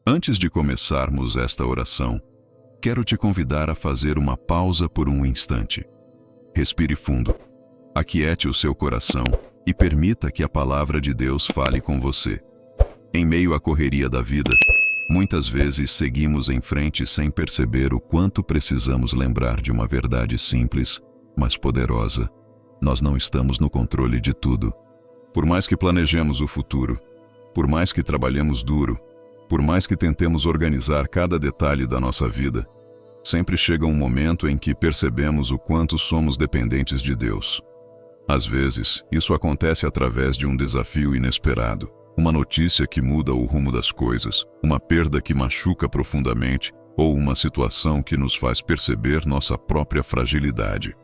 Antes de começarmos esta oração, quero te convidar a fazer uma pausa por um instante. Respire fundo, aquiete o seu coração e permita que a palavra de Deus fale com você. Em meio à correria da vida, muitas vezes seguimos em frente sem perceber o quanto precisamos lembrar de uma verdade simples, mas poderosa. Nós não estamos no controle de tudo. Por mais que planejemos o futuro, por mais que trabalhemos duro, por mais que tentemos organizar cada detalhe da nossa vida, sempre chega um momento em que percebemos o quanto somos dependentes de Deus. Às vezes, isso acontece através de um desafio inesperado, uma notícia que muda o rumo das coisas, uma perda que machuca profundamente ou uma situação que nos faz perceber nossa própria fragilidade.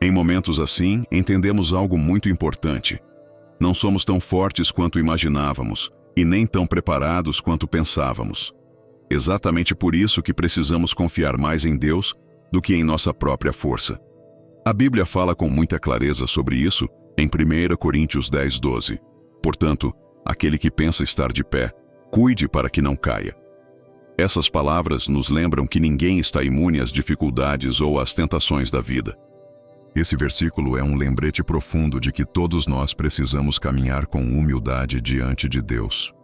Em momentos assim, entendemos algo muito importante. Não somos tão fortes quanto imaginávamos e nem tão preparados quanto pensávamos. Exatamente por isso que precisamos confiar mais em Deus do que em nossa própria força. A Bíblia fala com muita clareza sobre isso em 1 Coríntios 10:12. Portanto, aquele que pensa estar de pé, cuide para que não caia. Essas palavras nos lembram que ninguém está imune às dificuldades ou às tentações da vida. Esse versículo é um lembrete profundo de que todos nós precisamos caminhar com humildade diante de Deus.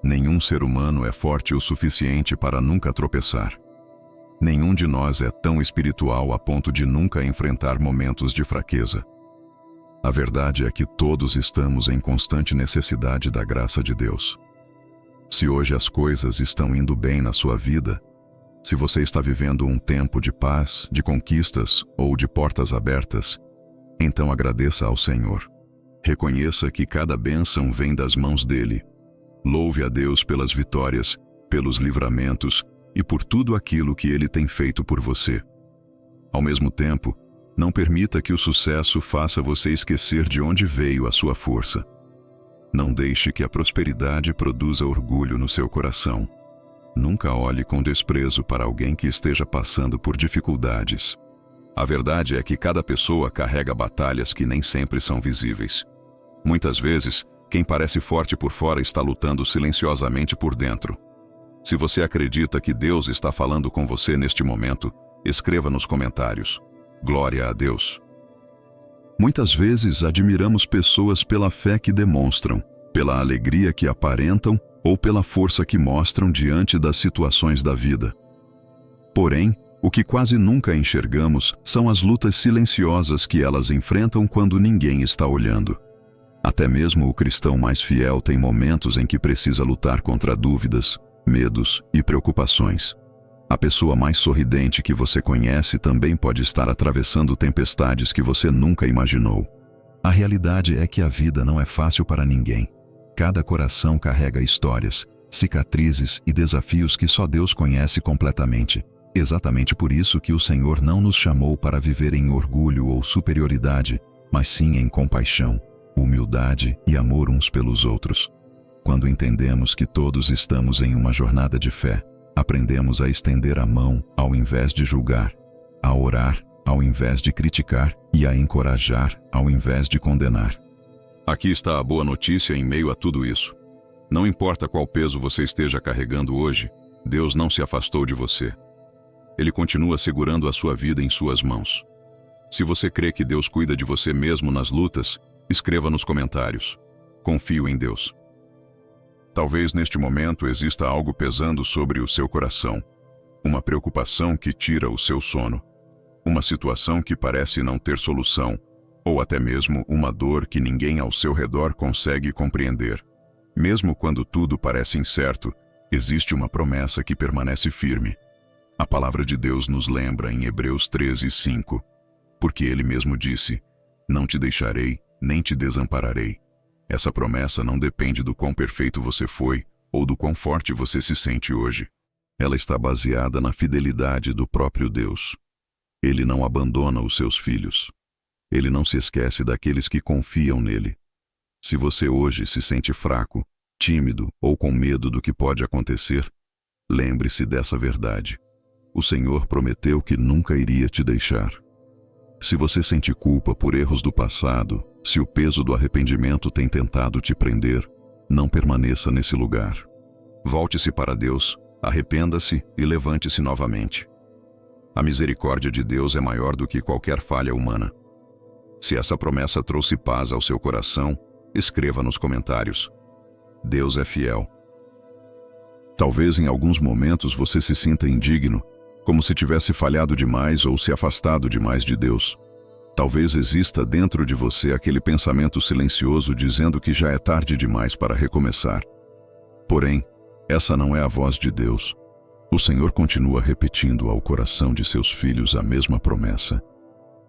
Nenhum ser humano é forte o suficiente para nunca tropeçar. Nenhum de nós é tão espiritual a ponto de nunca enfrentar momentos de fraqueza. A verdade é que todos estamos em constante necessidade da graça de Deus. Se hoje as coisas estão indo bem na sua vida, se você está vivendo um tempo de paz, de conquistas ou de portas abertas, então agradeça ao Senhor. Reconheça que cada bênção vem das mãos dele. Louve a Deus pelas vitórias, pelos livramentos e por tudo aquilo que ele tem feito por você. Ao mesmo tempo, não permita que o sucesso faça você esquecer de onde veio a sua força. Não deixe que a prosperidade produza orgulho no seu coração. Nunca olhe com desprezo para alguém que esteja passando por dificuldades. A verdade é que cada pessoa carrega batalhas que nem sempre são visíveis. Muitas vezes, quem parece forte por fora está lutando silenciosamente por dentro. Se você acredita que Deus está falando com você neste momento, escreva nos comentários. Glória a Deus. Muitas vezes admiramos pessoas pela fé que demonstram, pela alegria que aparentam ou pela força que mostram diante das situações da vida. Porém, o que quase nunca enxergamos são as lutas silenciosas que elas enfrentam quando ninguém está olhando. Até mesmo o cristão mais fiel tem momentos em que precisa lutar contra dúvidas, medos e preocupações. A pessoa mais sorridente que você conhece também pode estar atravessando tempestades que você nunca imaginou. A realidade é que a vida não é fácil para ninguém. Cada coração carrega histórias, cicatrizes e desafios que só Deus conhece completamente. Exatamente por isso que o Senhor não nos chamou para viver em orgulho ou superioridade, mas sim em compaixão, humildade e amor uns pelos outros. Quando entendemos que todos estamos em uma jornada de fé, aprendemos a estender a mão ao invés de julgar, a orar ao invés de criticar e a encorajar ao invés de condenar. Aqui está a boa notícia em meio a tudo isso. Não importa qual peso você esteja carregando hoje, Deus não se afastou de você. Ele continua segurando a sua vida em suas mãos. Se você crê que Deus cuida de você mesmo nas lutas, escreva nos comentários. Confio em Deus. Talvez neste momento exista algo pesando sobre o seu coração, uma preocupação que tira o seu sono, uma situação que parece não ter solução, ou até mesmo uma dor que ninguém ao seu redor consegue compreender. Mesmo quando tudo parece incerto, existe uma promessa que permanece firme. A palavra de Deus nos lembra em Hebreus 13:5, porque ele mesmo disse: "Não te deixarei, nem te desampararei." Essa promessa não depende do quão perfeito você foi ou do quão forte você se sente hoje. Ela está baseada na fidelidade do próprio Deus. Ele não abandona os seus filhos. Ele não se esquece daqueles que confiam nele. Se você hoje se sente fraco, tímido ou com medo do que pode acontecer, lembre-se dessa verdade. O Senhor prometeu que nunca iria te deixar. Se você sente culpa por erros do passado, se o peso do arrependimento tem tentado te prender, não permaneça nesse lugar. Volte-se para Deus, arrependa-se e levante-se novamente. A misericórdia de Deus é maior do que qualquer falha humana. Se essa promessa trouxe paz ao seu coração, escreva nos comentários. Deus é fiel. Talvez em alguns momentos você se sinta indigno, como se tivesse falhado demais ou se afastado demais de Deus. Talvez exista dentro de você aquele pensamento silencioso dizendo que já é tarde demais para recomeçar. Porém, essa não é a voz de Deus. O Senhor continua repetindo ao coração de seus filhos a mesma promessa.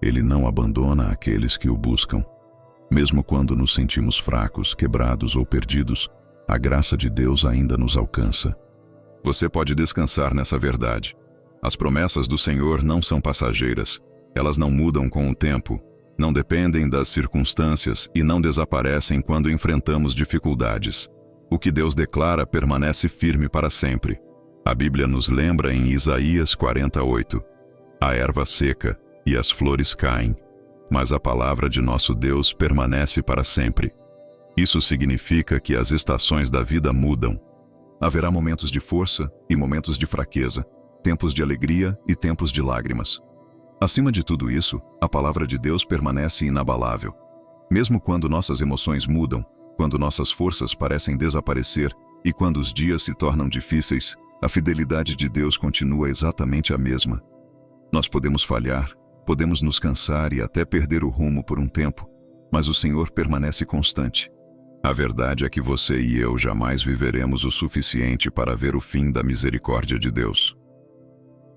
Ele não abandona aqueles que o buscam. Mesmo quando nos sentimos fracos, quebrados ou perdidos, a graça de Deus ainda nos alcança. Você pode descansar nessa verdade. As promessas do Senhor não são passageiras. Elas não mudam com o tempo, não dependem das circunstâncias e não desaparecem quando enfrentamos dificuldades. O que Deus declara permanece firme para sempre. A Bíblia nos lembra em Isaías 48: a erva seca e as flores caem, mas a palavra de nosso Deus permanece para sempre. Isso significa que as estações da vida mudam. Haverá momentos de força e momentos de fraqueza, tempos de alegria e tempos de lágrimas. Acima de tudo isso, a palavra de Deus permanece inabalável. Mesmo quando nossas emoções mudam, quando nossas forças parecem desaparecer e quando os dias se tornam difíceis, a fidelidade de Deus continua exatamente a mesma. Nós podemos falhar, podemos nos cansar e até perder o rumo por um tempo, mas o Senhor permanece constante. A verdade é que você e eu jamais viveremos o suficiente para ver o fim da misericórdia de Deus.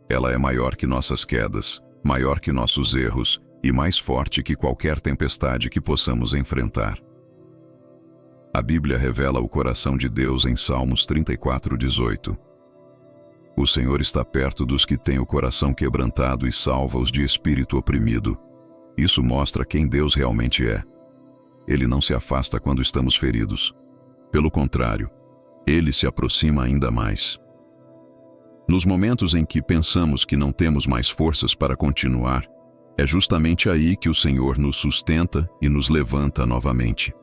Ela é maior que nossas quedas, maior que nossos erros e mais forte que qualquer tempestade que possamos enfrentar. A Bíblia revela o coração de Deus em Salmos 34:18. O Senhor está perto dos que têm o coração quebrantado e salva-os de espírito oprimido. Isso mostra quem Deus realmente é. Ele não se afasta quando estamos feridos. Pelo contrário, Ele se aproxima ainda mais. Nos momentos em que pensamos que não temos mais forças para continuar, é justamente aí que o Senhor nos sustenta e nos levanta novamente.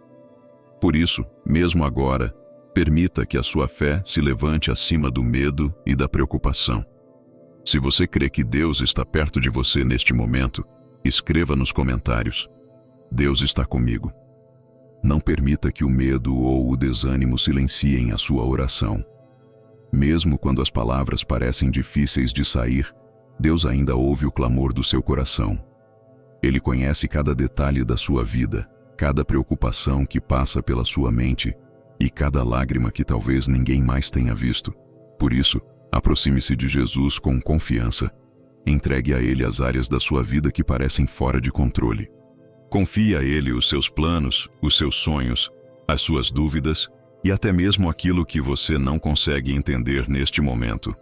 Por isso, mesmo agora, permita que a sua fé se levante acima do medo e da preocupação. Se você crê que Deus está perto de você neste momento, escreva nos comentários: Deus está comigo. Não permita que o medo ou o desânimo silenciem a sua oração. Mesmo quando as palavras parecem difíceis de sair, Deus ainda ouve o clamor do seu coração. Ele conhece cada detalhe da sua vida, cada preocupação que passa pela sua mente e cada lágrima que talvez ninguém mais tenha visto. Por isso, aproxime-se de Jesus com confiança. Entregue a Ele as áreas da sua vida que parecem fora de controle. Confie a Ele os seus planos, os seus sonhos, as suas dúvidas e até mesmo aquilo que você não consegue entender neste momento.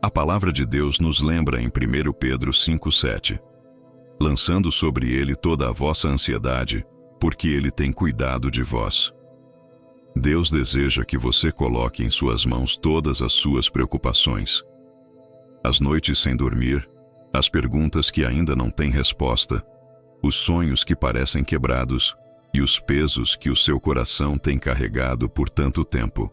A palavra de Deus nos lembra em 1 Pedro 5:7. Lançando sobre Ele toda a vossa ansiedade, porque Ele tem cuidado de vós. Deus deseja que você coloque em suas mãos todas as suas preocupações. As noites sem dormir, as perguntas que ainda não têm resposta, os sonhos que parecem quebrados e os pesos que o seu coração tem carregado por tanto tempo.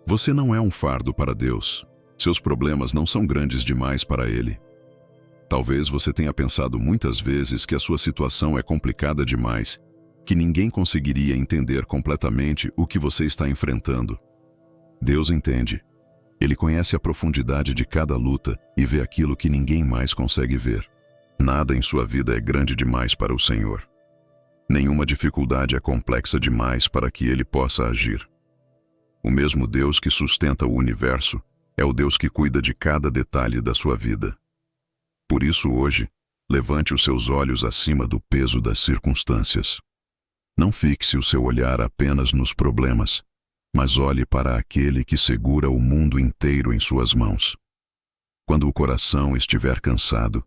Você não é um fardo para Deus. Seus problemas não são grandes demais para Ele. Talvez você tenha pensado muitas vezes que a sua situação é complicada demais, que ninguém conseguiria entender completamente o que você está enfrentando. Deus entende. Ele conhece a profundidade de cada luta e vê aquilo que ninguém mais consegue ver. Nada em sua vida é grande demais para o Senhor. Nenhuma dificuldade é complexa demais para que Ele possa agir. O mesmo Deus que sustenta o universo é o Deus que cuida de cada detalhe da sua vida. Por isso hoje, levante os seus olhos acima do peso das circunstâncias. Não fixe o seu olhar apenas nos problemas, mas olhe para aquele que segura o mundo inteiro em suas mãos. Quando o coração estiver cansado,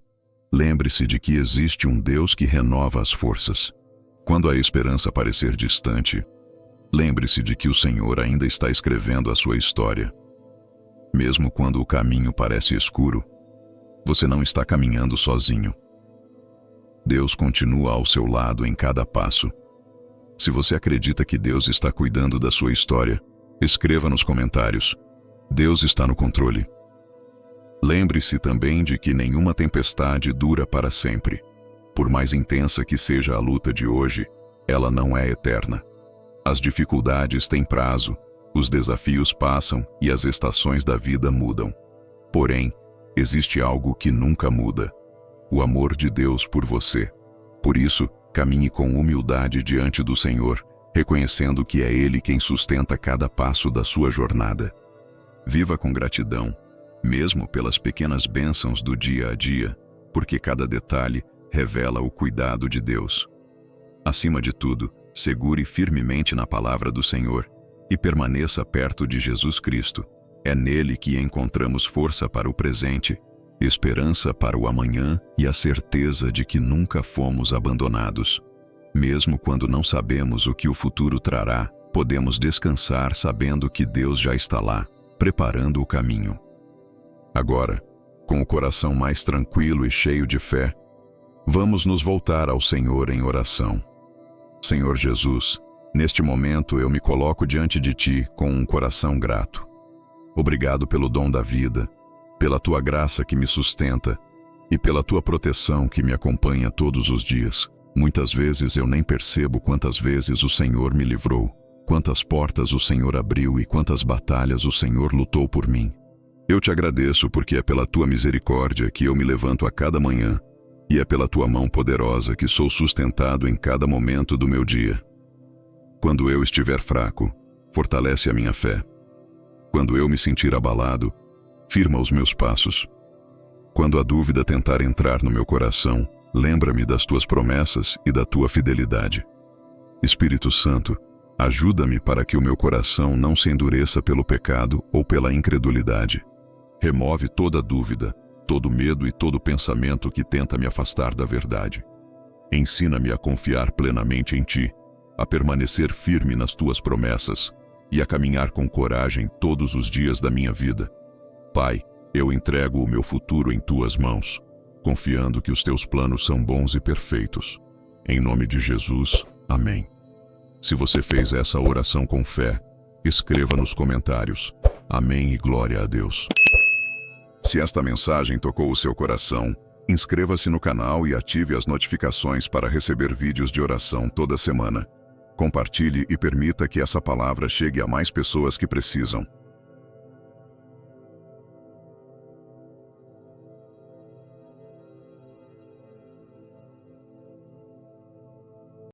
lembre-se de que existe um Deus que renova as forças. Quando a esperança parecer distante, lembre-se de que o Senhor ainda está escrevendo a sua história. Mesmo quando o caminho parece escuro, você não está caminhando sozinho. Deus continua ao seu lado em cada passo. Se você acredita que Deus está cuidando da sua história, Escreva nos comentários. Deus está no controle. Lembre-se também de que nenhuma tempestade dura para sempre. Por mais intensa que seja a luta de hoje, ela não é eterna. As dificuldades têm prazo, os desafios passam e as estações da vida mudam. Porém, existe algo que nunca muda: o amor de Deus por você. Por isso, caminhe com humildade diante do Senhor, reconhecendo que é Ele quem sustenta cada passo da sua jornada. Viva com gratidão, mesmo pelas pequenas bênçãos do dia a dia, porque cada detalhe revela o cuidado de Deus. Acima de tudo, segure firmemente na palavra do Senhor e permaneça perto de Jesus Cristo. É nele que encontramos força para o presente, esperança para o amanhã e a certeza de que nunca fomos abandonados. Mesmo quando não sabemos o que o futuro trará, podemos descansar sabendo que Deus já está lá, preparando o caminho. Agora, com o coração mais tranquilo e cheio de fé, vamos nos voltar ao Senhor em oração. Senhor Jesus, neste momento eu me coloco diante de Ti com um coração grato. Obrigado pelo dom da vida, pela Tua graça que me sustenta e pela Tua proteção que me acompanha todos os dias. Muitas vezes eu nem percebo quantas vezes o Senhor me livrou, quantas portas o Senhor abriu e quantas batalhas o Senhor lutou por mim. Eu te agradeço porque é pela Tua misericórdia que eu me levanto a cada manhã e é pela Tua mão poderosa que sou sustentado em cada momento do meu dia. Quando eu estiver fraco, fortalece a minha fé. Quando eu me sentir abalado, firma os meus passos. Quando a dúvida tentar entrar no meu coração, lembra-me das Tuas promessas e da Tua fidelidade. Espírito Santo, ajuda-me para que o meu coração não se endureça pelo pecado ou pela incredulidade. Remove toda dúvida, todo medo e todo pensamento que tenta me afastar da verdade. Ensina-me a confiar plenamente em Ti, a permanecer firme nas Tuas promessas e a caminhar com coragem todos os dias da minha vida. Pai, eu entrego o meu futuro em Tuas mãos, confiando que os Teus planos são bons e perfeitos. Em nome de Jesus, amém. Se você fez essa oração com fé, escreva nos comentários. Amém e glória a Deus. Se esta mensagem tocou o seu coração, inscreva-se no canal e ative as notificações para receber vídeos de oração toda semana. Compartilhe e permita que essa palavra chegue a mais pessoas que precisam.